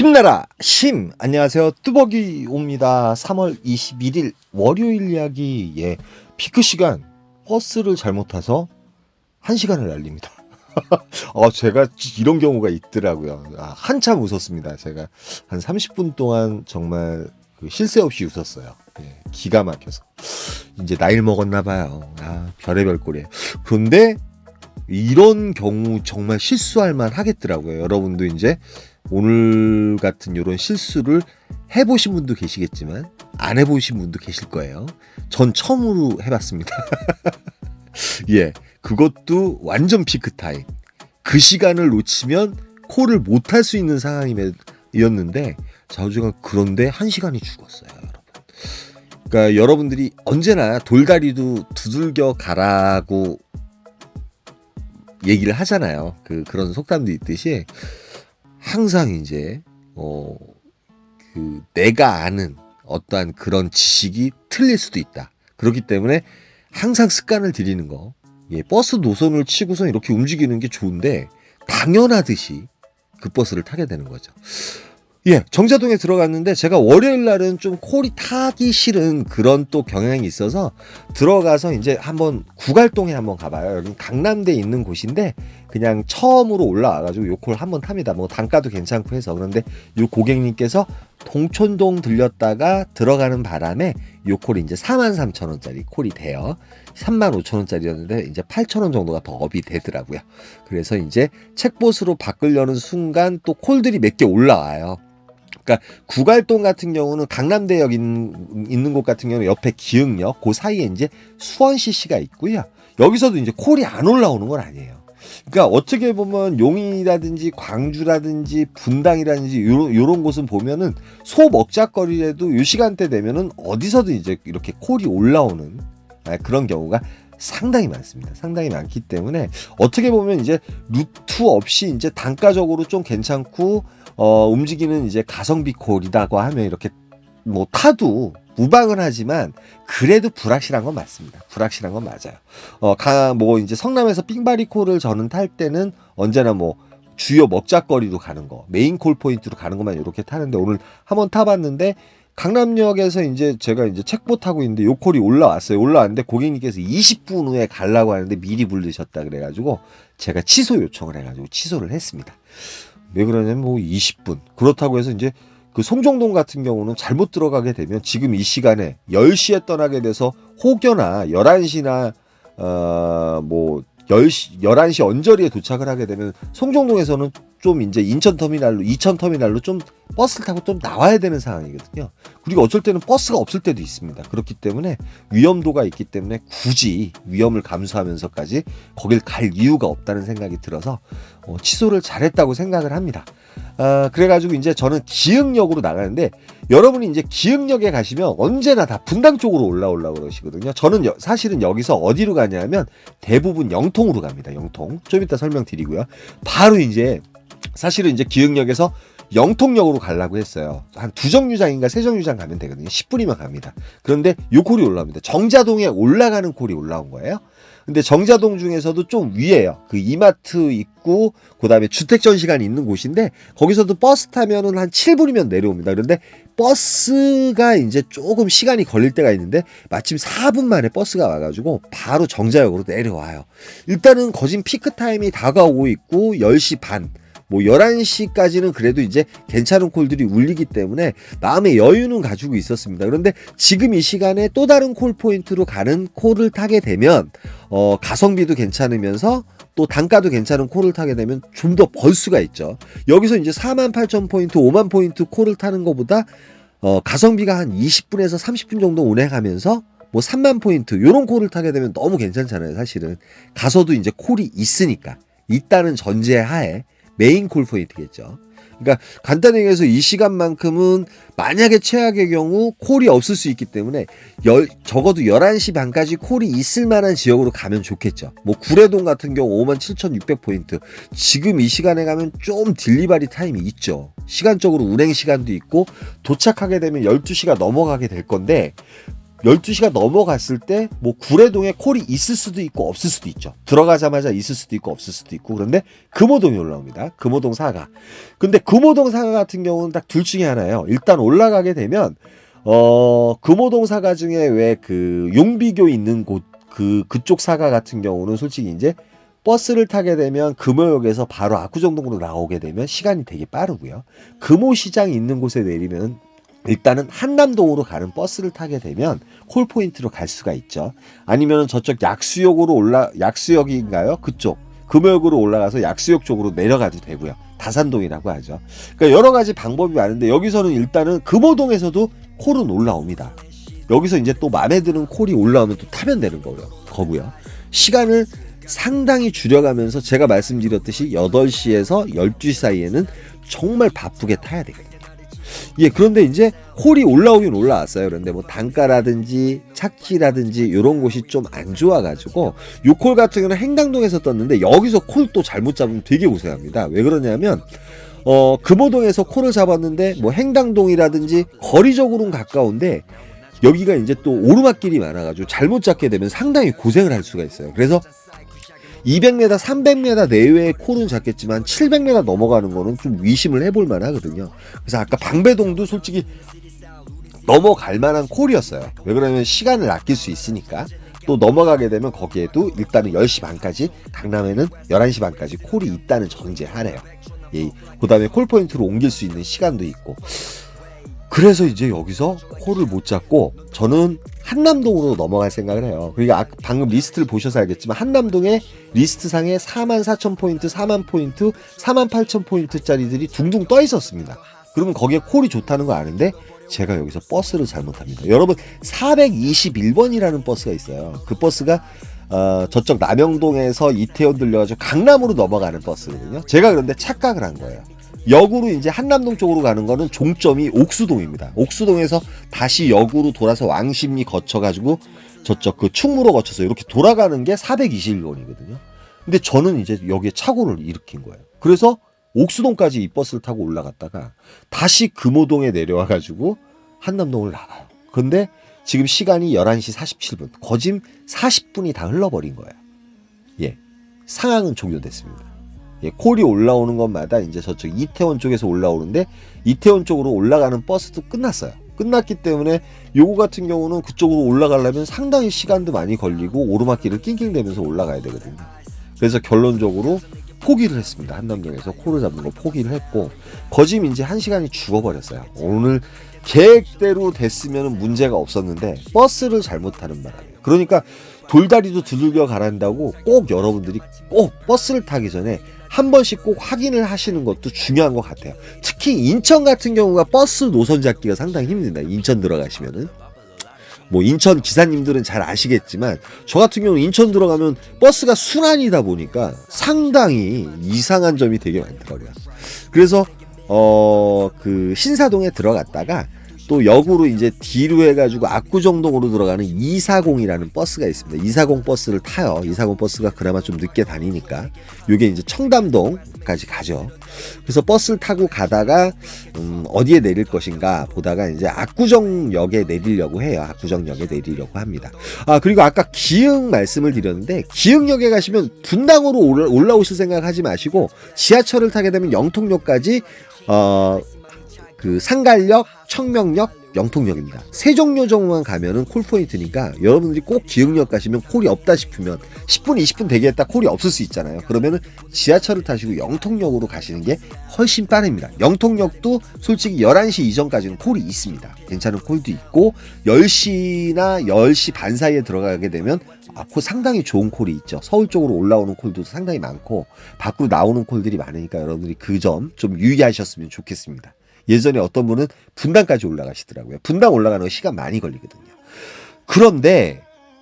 힘내라 심. 안녕하세요, 뚜벅이 옵니다. 3월 21일 월요일 이야기. 피크 시간 버스를 잘못 타서 1시간을 날립니다. 제가 이런 경우가 있더라고요. 한참 웃었습니다. 제가 한 30분 동안 정말 쉴 새 없이 웃었어요. 기가 막혀서. 이제 나이를 먹었나 봐요. 별의별 꼴이에요. 그런데 이런 경우 정말 실수할 만 하겠더라고요. 여러분도 이제 오늘 같은 이런 실수를 해보신 분도 계시겠지만 안 해보신 분도 계실 거예요. 전 처음으로 해봤습니다. 그것도 완전 피크타임. 그 시간을 놓치면 콜을 못할 수 있는 상황이었는데 좌우지간 그런데 1시간이 죽었어요, 여러분. 그러니까 여러분들이 언제나 돌다리도 두들겨 가라고 얘기를 하잖아요. 그런 속담도 있듯이 항상 이제 내가 아는 어떠한 그런 지식이 틀릴 수도 있다. 그렇기 때문에 항상 습관을 들이는 거. 버스 노선을 치고서 이렇게 움직이는 게 좋은데 당연하듯이 그 버스를 타게 되는 거죠. 정자동에 들어갔는데 제가 월요일 날은 좀 콜이 타기 싫은 그런 또 경향이 있어서 들어가서 이제 한번 구갈동에 한번 가봐요. 여기 강남대에 있는 곳인데 그냥 처음으로 올라와가지고 요 콜 한번 탑니다. 뭐 단가도 괜찮고 해서. 그런데 요 고객님께서 동촌동 들렸다가 들어가는 바람에 요 콜이 이제 43,000원짜리 콜이 돼요. 35,000원짜리였는데 이제 8,000원 정도가 더 업이 되더라고요. 그래서 이제 책봇으로 바꾸려는 순간 또 콜들이 몇 개 올라와요. 그러니까 구갈동 같은 경우는 강남대역 있는 곳 같은 경우는 옆에 기흥역 그 사이에 이제 수원CC가 있고요. 여기서도 이제 콜이 안 올라오는 건 아니에요. 그러니까 어떻게 보면 용인이라든지 광주라든지 분당이라든지 요런 곳은 보면은 소먹자거리라도 요 시간대 되면은 어디서든 이제 이렇게 콜이 올라오는 그런 경우가 상당히 많습니다. 상당히 많기 때문에 어떻게 보면 이제 루트 없이 이제 단가적으로 좀 괜찮고 움직이는 이제 가성비 콜이라고 하면 이렇게 뭐 타도 무방은 하지만 그래도 불확실한 건 맞습니다. 불확실한 건 맞아요. 뭐 이제 성남에서 삥바리 콜을 저는 탈 때는 언제나 뭐 주요 먹자거리로 가는 거, 메인 콜 포인트로 가는 것만 이렇게 타는데 오늘 한번 타봤는데 강남역에서 이제 제가 이제 책봇 타고 있는데 요 콜이 올라왔어요. 올라왔는데 고객님께서 20분 후에 가려고 하는데 미리 부르셨다 그래가지고 제가 취소 요청을 해가지고 취소를 했습니다. 왜 그러냐면 뭐 20분. 그렇다고 해서 이제 그 송정동 같은 경우는 잘못 들어가게 되면 지금 이 시간에 10시에 떠나게 돼서 혹여나 11시나 뭐 11시 언저리에 도착을 하게 되면 송정동에서는 좀 이제 이천터미널로 좀 버스를 타고 좀 나와야 되는 상황이거든요. 그리고 어쩔 때는 버스가 없을 때도 있습니다. 그렇기 때문에 위험도가 있기 때문에 굳이 위험을 감수하면서까지 거길 갈 이유가 없다는 생각이 들어서 취소를 잘했다고 생각을 합니다. 그래가지고 이제 저는 기흥역으로 나가는데 여러분이 이제 기흥역에 가시면 언제나 다 분당 쪽으로 올라오려고 그러시거든요. 저는 사실은 여기서 어디로 가냐면 대부분 영통으로 갑니다. 영통. 좀 이따 설명드리고요. 바로 이제 사실은 이제 기흥역에서 영통역으로 가려고 했어요. 한 두정류장인가 세정류장 가면 되거든요. 10분이면 갑니다. 그런데 요 콜이 올라옵니다. 정자동에 올라가는 콜이 올라온 거예요. 근데 정자동 중에서도 좀 위에요. 그 이마트 있고 그다음에 주택전시관이 있는 곳인데 거기서도 버스 타면은 한 7분이면 내려옵니다. 그런데 버스가 이제 조금 시간이 걸릴 때가 있는데 마침 4분 만에 버스가 와가지고 바로 정자역으로 내려와요. 일단은 거진 피크타임이 다가오고 있고 10시 반 뭐 11시까지는 그래도 이제 괜찮은 콜들이 울리기 때문에 마음의 여유는 가지고 있었습니다. 그런데 지금 이 시간에 또 다른 콜 포인트로 가는 콜을 타게 되면 가성비도 괜찮으면서 또 단가도 괜찮은 콜을 타게 되면 좀 더 벌 수가 있죠. 여기서 이제 48,000포인트, 5만 포인트 콜을 타는 것보다 가성비가 한 20분에서 30분 정도 운행하면서 뭐 3만 포인트 요런 콜을 타게 되면 너무 괜찮잖아요. 사실은 가서도 이제 콜이 있다는 전제하에 메인 콜 포인트겠죠. 그러니까 간단히 얘기해서 이 시간만큼은 만약에 최악의 경우 콜이 없을 수 있기 때문에 적어도 11시 반까지 콜이 있을 만한 지역으로 가면 좋겠죠. 뭐 구례동 같은 경우 57,600포인트. 지금 이 시간에 가면 좀 딜리바리 타임이 있죠. 시간적으로 운행 시간도 있고 도착하게 되면 12시가 넘어가게 될 건데 12시가 넘어갔을 때 뭐 구례동에 콜이 있을 수도 있고 없을 수도 있죠. 들어가자마자 있을 수도 있고 없을 수도 있고. 그런데 금호동이 올라옵니다. 금호동 4가. 근데 금호동 4가 같은 경우는 딱 둘 중에 하나예요. 일단 올라가게 되면 금호동 4가 중에 왜 그 용비교 있는 곳 그쪽 4가 같은 경우는 솔직히 이제 버스를 타게 되면 금호역에서 바로 압구정동으로 나오게 되면 시간이 되게 빠르고요. 금호시장이 있는 곳에 내리면 일단은 한남동으로 가는 버스를 타게 되면 콜포인트로 갈 수가 있죠. 아니면 저쪽 약수역인가요? 그쪽 금호역으로 올라가서 약수역 쪽으로 내려가도 되고요. 다산동이라고 하죠. 그러니까 여러 가지 방법이 많은데 여기서는 일단은 금호동에서도 콜은 올라옵니다. 여기서 이제 또 마음에 드는 콜이 올라오면 또 타면 되는 거고요. 시간을 상당히 줄여가면서 제가 말씀드렸듯이 8시에서 12시 사이에는 정말 바쁘게 타야 되거든요. 예, 그런데 이제 콜이 올라오긴 올라왔어요. 그런데 뭐 단가라든지 착지라든지 이런 곳이 좀 안 좋아가지고 요 콜 같은 경우는 행당동에서 떴는데 여기서 콜 또 잘못 잡으면 되게 고생합니다. 왜 그러냐면 금호동에서 콜을 잡았는데 뭐 행당동이라든지 거리적으로는 가까운데 여기가 이제 또 오르막길이 많아가지고 잘못 잡게 되면 상당히 고생을 할 수가 있어요. 그래서 200m, 300m 내외의 콜은 잡겠지만 700m 넘어가는 거는 좀 위심을 해볼 만하거든요. 그래서 아까 방배동도 솔직히 넘어갈 만한 콜이었어요. 왜 그러냐면 시간을 아낄 수 있으니까. 또 넘어가게 되면 거기에도 일단은 10시 반까지, 강남에는 11시 반까지 콜이 있다는 전제 하래요. 예, 그 다음에 콜포인트로 옮길 수 있는 시간도 있고. 그래서 이제 여기서 콜을 못 잡고 저는 한남동으로 넘어갈 생각을 해요. 그러니까 방금 리스트를 보셔서 알겠지만 한남동에 리스트상에 44,000포인트, 40,000포인트, 48,000포인트짜리들이 둥둥 떠 있었습니다. 그러면 거기에 콜이 좋다는 거 아는데 제가 여기서 버스를 잘못합니다. 여러분 421번이라는 버스가 있어요. 그 버스가 저쪽 남영동에서 이태원 들려가지고 강남으로 넘어가는 버스거든요. 제가 그런데 착각을 한 거예요. 역으로 이제 한남동 쪽으로 가는 거는 종점이 옥수동입니다. 옥수동에서 다시 역으로 돌아서 왕십리 거쳐가지고 저쪽 그 충무로 거쳐서 이렇게 돌아가는 게 421번이거든요. 근데 저는 이제 여기에 착오를 일으킨 거예요. 그래서 옥수동까지 이 버스를 타고 올라갔다가 다시 금호동에 내려와가지고 한남동을 나가요. 근데 지금 시간이 11시 47분, 거짐 40분이 다 흘러버린 거예요. 예, 상황은 종료됐습니다. 예, 콜이 올라오는 것마다 이제 저쪽 이태원 쪽에서 올라오는데 이태원 쪽으로 올라가는 버스도 끝났어요. 끝났기 때문에 요거 같은 경우는 그쪽으로 올라가려면 상당히 시간도 많이 걸리고 오르막길을 낑낑대면서 올라가야 되거든요. 그래서 결론적으로 포기를 했습니다. 한남동에서 콜을 잡는 거 포기를 했고 거짐 이제 1시간이 죽어버렸어요. 오늘 계획대로 됐으면 문제가 없었는데 버스를 잘못하는 바람에 그러니까 돌다리도 두들겨 가란다고 꼭 여러분들이 꼭 버스를 타기 전에 한 번씩 꼭 확인을 하시는 것도 중요한 것 같아요. 특히 인천 같은 경우가 버스 노선 잡기가 상당히 힘듭니다. 인천 들어가시면은 뭐 인천 기사님들은 잘 아시겠지만 저 같은 경우는 인천 들어가면 버스가 순환이다 보니까 상당히 이상한 점이 되게 많더라고요. 그래서 그 신사동에 들어갔다가 또 역으로 이제 뒤로 해가지고 압구정동으로 들어가는 240이라는 버스가 있습니다. 240 버스를 타요. 240 버스가 그나마 좀 늦게 다니니까 요게 이제 청담동까지 가죠. 그래서 버스를 타고 가다가 어디에 내릴 것인가 보다가 이제 압구정역에 내리려고 해요. 압구정역에 내리려고 합니다. 아, 그리고 아까 기흥 말씀을 드렸는데 기흥역에 가시면 분당으로 올라오실 생각하지 마시고 지하철을 타게 되면 영통역까지 그 상갈역, 청명역, 영통역입니다. 세종요정만 가면은 콜포인트니까 여러분들이 꼭 기흥역 가시면 콜이 없다 싶으면 10분, 20분 대기했다 콜이 없을 수 있잖아요. 그러면은 지하철을 타시고 영통역으로 가시는 게 훨씬 빠릅니다. 영통역도 솔직히 11시 이전까지는 콜이 있습니다. 괜찮은 콜도 있고 10시나 10시 반 사이에 들어가게 되면 콜 상당히 좋은 콜이 있죠. 서울 쪽으로 올라오는 콜도 상당히 많고 밖으로 나오는 콜들이 많으니까 여러분들이 그 점 좀 유의하셨으면 좋겠습니다. 예전에 어떤 분은 분당까지 올라가시더라고요. 분당 올라가는 거 시간 많이 걸리거든요. 그런데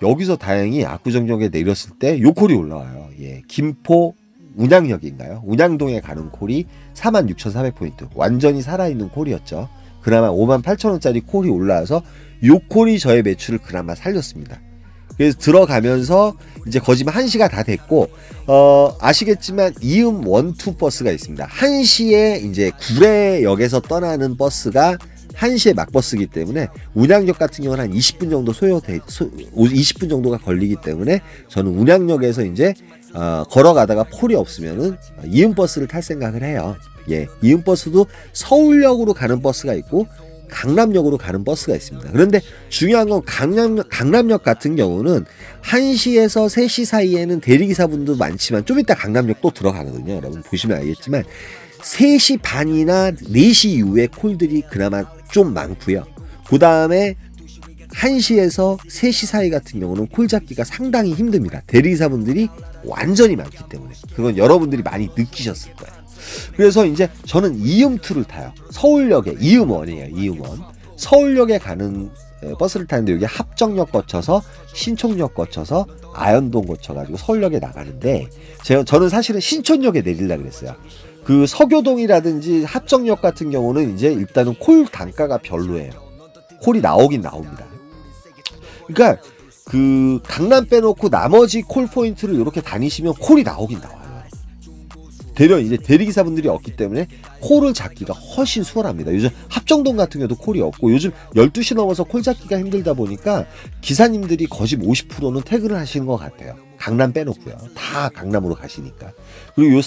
여기서 다행히 압구정역에 내렸을 때 요 콜이 올라와요. 예, 김포 운양역인가요? 운양동에 가는 콜이 46,400포인트. 완전히 살아있는 콜이었죠. 그나마 58,000원짜리 콜이 올라와서 요 콜이 저의 매출을 그나마 살렸습니다. 그래서 들어가면서 이제 거짓 1시가 다 됐고 아시겠지만 이음 1, 2 버스가 있습니다. 1시에 이제 구례역에서 떠나는 버스가 1시에 막버스이기 때문에 운양역 같은 경우는 한 20분 정도 20분 정도가 걸리기 때문에 저는 운양역에서 이제 걸어가다가 콜이 없으면은 이음버스를 탈 생각을 해요. 예, 이음버스도 서울역으로 가는 버스가 있고 강남역으로 가는 버스가 있습니다. 그런데 중요한 건 강남역 같은 경우는 1시에서 3시 사이에는 대리기사분도 많지만 좀 이따 강남역 또 들어가거든요. 여러분 보시면 알겠지만 3시 반이나 4시 이후에 콜들이 그나마 좀 많고요. 그 다음에 1시에서 3시 사이 같은 경우는 콜 잡기가 상당히 힘듭니다. 대리기사분들이 완전히 많기 때문에 그건 여러분들이 많이 느끼셨을 거예요. 그래서 이제 저는 이음2를 타요. 서울역에 이음1이에요. 이음1 서울역에 가는 버스를 타는데 여기 합정역 거쳐서 신촌역 거쳐서 아현동 거쳐가지고 서울역에 나가는데 저는 사실은 신촌역에 내리려고 그랬어요. 그 서교동이라든지 합정역 같은 경우는 이제 일단은 콜 단가가 별로예요. 콜이 나오긴 나옵니다. 그러니까 그 강남 빼놓고 나머지 콜 포인트를 이렇게 다니시면 콜이 나오긴 나와요. 대려 이제 대리기사분들이 없기 때문에 콜을 잡기가 훨씬 수월합니다. 요즘 합정동 같은 경우도 콜이 없고 요즘 12시 넘어서 콜 잡기가 힘들다 보니까 기사님들이 거의 50%는 퇴근을 하시는 것 같아요. 강남 빼놓고요. 다 강남으로 가시니까. 그리고 요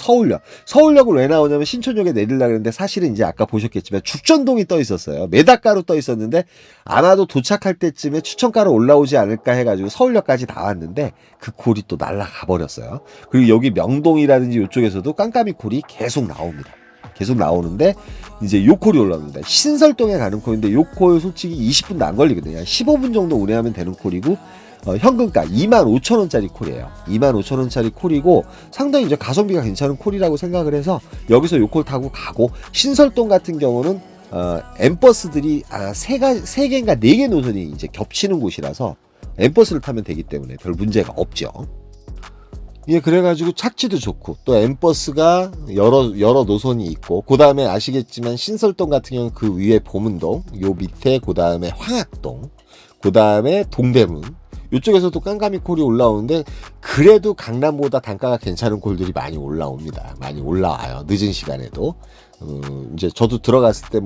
서울역을 왜 나오냐면 신촌역에 내리려고 했는데 사실은 이제 아까 보셨겠지만 죽전동이 떠 있었어요. 메다가로 떠 있었는데 아마도 도착할 때쯤에 추천가로 올라오지 않을까 해가지고 서울역까지 나왔는데 그 콜이 또 날아가 버렸어요. 그리고 여기 명동이라든지 이쪽에서도 깜깜이 콜이 계속 나옵니다. 계속 나오는데 이제 요 콜이 올라옵니다. 신설동에 가는 콜인데 요 콜 솔직히 20분도 안 걸리거든요. 15분 정도 운행하면 되는 콜이고 현금가 25,000원짜리 콜이에요. 25,000원짜리 콜이고 상당히 이제 가성비가 괜찮은 콜이라고 생각을 해서 여기서 요 콜 타고 가고 신설동 같은 경우는 M버스들이 3개인가 4개 노선이 이제 겹치는 곳이라서 M버스를 타면 되기 때문에 별 문제가 없죠. 예, 그래가지고 착지도 좋고 또 M버스가 여러 노선이 있고 그 다음에 아시겠지만 신설동 같은 경우는 그 위에 보문동 요 밑에 그 다음에 황학동 그 다음에 동대문 이쪽에서도 깜깜이 콜이 올라오는데 그래도 강남보다 단가가 괜찮은 콜들이 많이 올라옵니다. 많이 올라와요. 늦은 시간에도. 이제 저도 들어갔을 때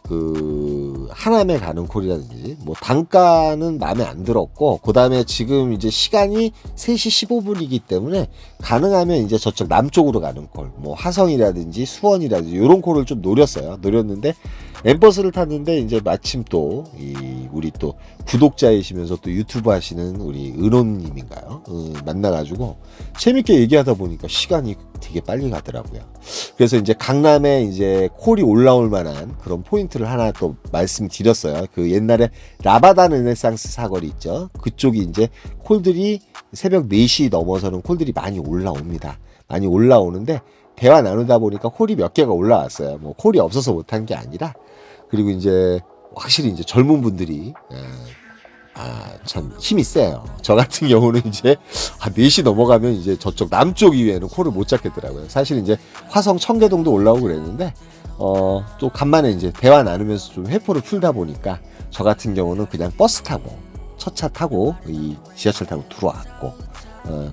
그 하남에 가는 콜이라든지 단가는 마음에 안 들었고 그 다음에 지금 이제 시간이 3시 15분이기 때문에 가능하면 이제 저쪽 남쪽으로 가는 콜 화성이라든지 수원이라든지 이런 콜을 좀 노렸는데 M버스를 탔는데 이제 마침 또 우리 또 구독자이시면서 또 유튜브 하시는 우리 은호님인가요? 만나가지고 재밌게 얘기하다 보니까 시간이 되게 빨리 가더라고요. 그래서 이제 강남에 이제 콜이 올라올 만한 그런 포인트를 하나 또 말씀드렸어요. 그 옛날에 라바다 르네상스 사거리 있죠. 그쪽이 이제 콜들이 새벽 4시 넘어서는 콜들이 많이 올라옵니다. 많이 올라오는데 대화 나누다 보니까 콜이 몇 개가 올라왔어요. 콜이 없어서 못한 게 아니라 그리고 이제 확실히 이제 젊은 분들이 참 힘이 세요. 저 같은 경우는 이제 4시 넘어가면 이제 저쪽 남쪽 이외에는 콜을 못 잡겠더라고요. 사실 이제 화성 청계동도 올라오고 그랬는데 또 간만에 이제 대화 나누면서 좀 회포를 풀다 보니까 저 같은 경우는 그냥 버스 타고 첫 차 타고 이 지하철 타고 들어왔고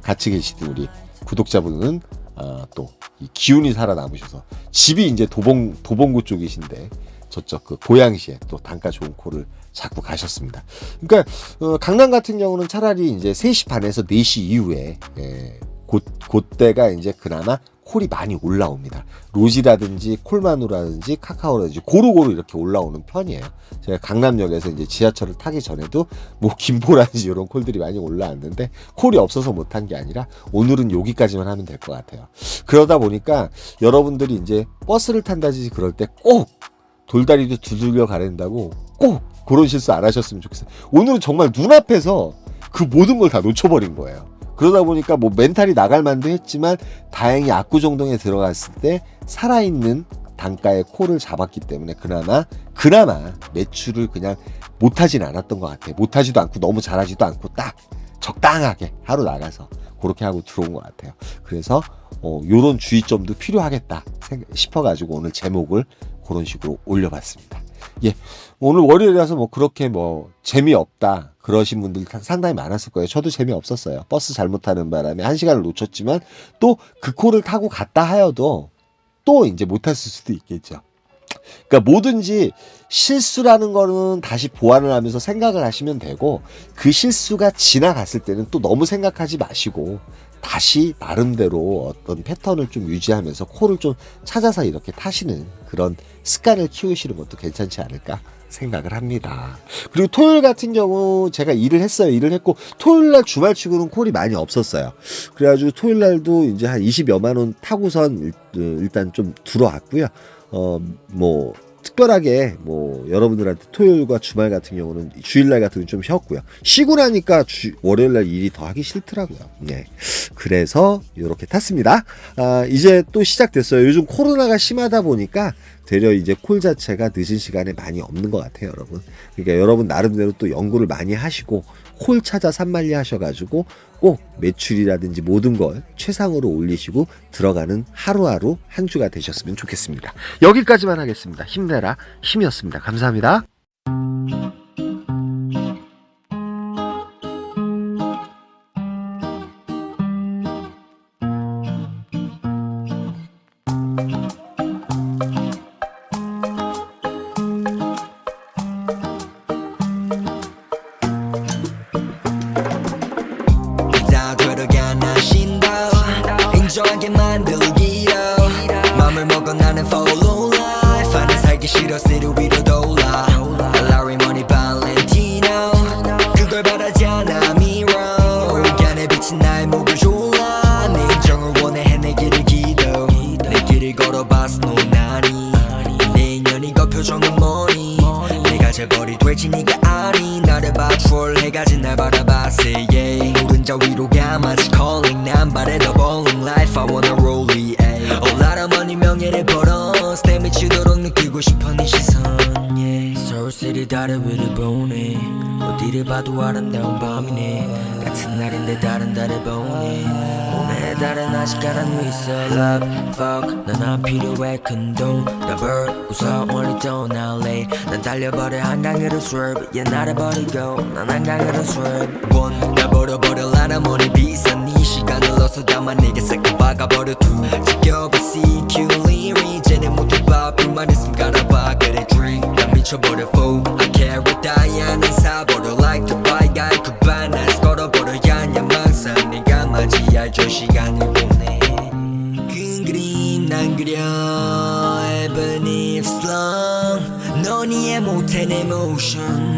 같이 계시던 우리 구독자분은 또 이 기운이 살아남으셔서 집이 이제 도봉구 쪽이신데 저쪽 그 고양시에 또 단가 좋은 콜을 잡고 가셨습니다. 그러니까 강남 같은 경우는 차라리 이제 3시 반에서 4시 이후에 그때가 이제 그나마 콜이 많이 올라옵니다. 로지라든지 콜마누라든지 카카오라든지 고루고루 이렇게 올라오는 편이에요. 제가 강남역에서 이제 지하철을 타기 전에도 김포라든지 이런 콜들이 많이 올라왔는데 콜이 없어서 못한 게 아니라 오늘은 여기까지만 하면 될 것 같아요. 그러다 보니까 여러분들이 이제 버스를 탄다든지 그럴 때 꼭 돌다리도 두들겨 가랜다고 꼭 그런 실수 안 하셨으면 좋겠어요. 오늘은 정말 눈앞에서 그 모든 걸 다 놓쳐버린 거예요. 그러다 보니까 멘탈이 나갈 만도 했지만 다행히 압구정동에 들어갔을 때 살아있는 단가의 콜을 잡았기 때문에 그나마 매출을 그냥 못하진 않았던 것 같아요. 못하지도 않고 너무 잘하지도 않고 딱 적당하게 하루 나가서 그렇게 하고 들어온 것 같아요. 그래서 요런 주의점도 필요하겠다 싶어가지고 오늘 제목을 그런 식으로 올려봤습니다. 예, 오늘 월요일이라서 그렇게 재미없다 그러신 분들 상당히 많았을 거예요. 저도 재미없었어요. 버스 잘못 타는 바람에 1시간을 놓쳤지만 또 그 콜을 타고 갔다 하여도 또 이제 못 탔을 수도 있겠죠. 그러니까 뭐든지 실수라는 거는 다시 보완을 하면서 생각을 하시면 되고, 그 실수가 지나갔을 때는 또 너무 생각하지 마시고 다시 나름대로 어떤 패턴을 좀 유지하면서 코를 좀 찾아서 이렇게 타시는 그런 습관을 키우시는 것도 괜찮지 않을까 생각을 합니다. 그리고 토요일 같은 경우 제가 일을 했어요. 일을 했고 토요일날 주말치고는 콜이 많이 없었어요. 그래가지고 토요일날도 이제 한 20여만 원 타고선 일단 좀 들어왔고요. 뭐 특별하게 뭐 여러분들한테 토요일과 주말 같은 경우는, 주일날 같은 경우는 좀 쉬었고요. 쉬고 나니까 월요일날 일이 더 하기 싫더라고요. 네. 그래서 이렇게 탔습니다. 이제 또 시작됐어요. 요즘 코로나가 심하다 보니까 되려 이제 콜 자체가 늦은 시간에 많이 없는 것 같아요, 여러분. 그러니까 여러분 나름대로 또 연구를 많이 하시고 콜 찾아 산만리 하셔가지고 꼭 매출이라든지 모든 걸 최상으로 올리시고 들어가는 하루하루 한 주가 되셨으면 좋겠습니다. 여기까지만 하겠습니다. 힘내라 힘이었습니다. 감사합니다. 인정하게 만들기로 맘을 먹어 나는 follow life 하는 살기 싫어 city 위로 돌아 Larry Money Valentino 그걸 바라지 않아 mirror 안에 비친 나의 목을 졸라 내 인정을 원해 해내기를 기도 내 길을 걸어봤어 노나니 내 인연이 그 표정은 뭐니 내가 재벌이 될지 네가 아니 나를 봐 트롤해가지 날 바라봤어 yeah 오른자 위로 가마치 calling 난 바래 더 bowling life I wanna roll it all out of money 명예를 벌어 스텝 미치도록 느끼고 싶어 네 시선 yeah 서울시리 다리 위를 보네 어디를 봐도 아름다운 밤이네 같은 날인데 다른 달을 보네 오늘의 달은 아직 가란 위 있어 love fuck 넌 안 필요해 큰돈 나 벌고서 멀리 떠날래 난 달려버려 한강으로 swerve yeah 나를 버리고 난 한강으로 swerve 날 버려버려 라라머니 비싼 네 시간을 넣어서 다만 내게 새까 박아버려 two 지겨봐 CQ 리리 이제는 못해봐 불만 있음 갈아봐 그래 dream 난 미쳐버려 fool I carry 다이아는 사버려 like the bike guy 그 바나스 걸어버려야 야망상 내가 맞이할 저 시간을 보내 큰 그림 난 그려 even if long 넌 이해 못해 내 motion